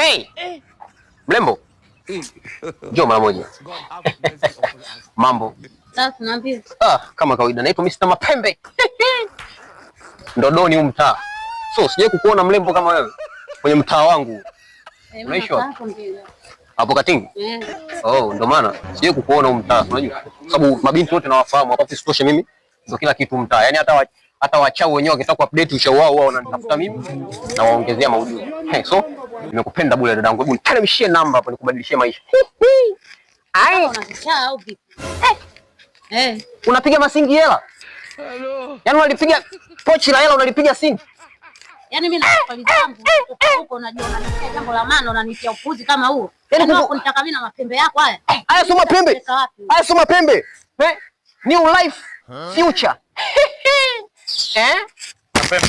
Hey! Mlembo. Njoo mara moja. Mambo. Safi naambia. Kama kawaida naitwa Mr. Mapembe. Ndodoni mtaa. So, sije kukuona mlembo kama wewe kwenye mtaa wangu. Unaishi wapi? Hapo Katingi? Oh, ndo maana sije kukuona mtaa, unajua? Sababu mabinti wote nawafahamu, hapa sitoshe mimi. Ndio kila kitu mtaa. Yaani hata wachao wenyewe wakitaka kuupdate ushao wao wananitafuta mimi na waongezea maudhui. So, nimekupenda bure dadangu. Hebu nitanimshie namba hapo nikubadilishie maisha. Ai, unakisha au vipi? Unapiga masingi hela? Hello. Yaani unalipiga pochi la hela unalipiga singi? Yaani mimi nakupa jambo huko unajua unanitia jambo la maana unanitia upuzi kama huo. Yaani unataka mimi na mapembe yako haya? Haya sio mapembe. Haya sio mapembe. New life future. Mapembe.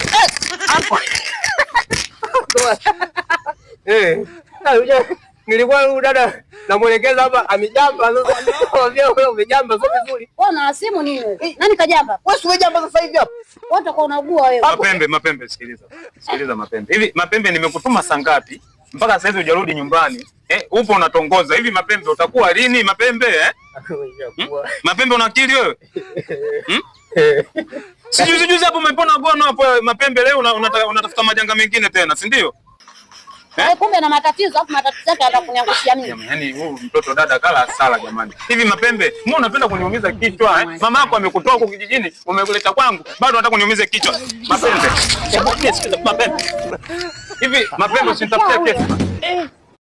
Nilikuwa huyu dada namuelekeza hapa amejamba sasa. Wewe umejamba sio vizuri. Wewe una simu nini wewe? Nani kajamba? Wewe si umejamba sasa hivi hapa. Wewe utakuwa unaugua wewe. Mapembe sikiliza. Sikiliza Mapembe. Hivi Mapembe nimekutuma saa ngapi? Mpaka sasa hivi hujarudi nyumbani. Upo unatongoza. Hivi Mapembe utakuwa lini Mapembe Mapembe una akili wewe? Sijuzi hapo umepona gono hapo Mapembe leo unatafuta majanga mengine tena, si ndio? Kumbe na matatizo afu matatizo yake atakunyangushia mimi. Yaani huyu mtoto dada kala sala jamani. Hivi Mapembe, mbona unapenda kuniumiza kichwa Mama yako amekutoa huko kijijini, umekuleta kwangu, bado unataka kuniumiza kichwa. Mapembe. Hebu sikiza Mapembe. Hivi Mapembe usitafutie kesi.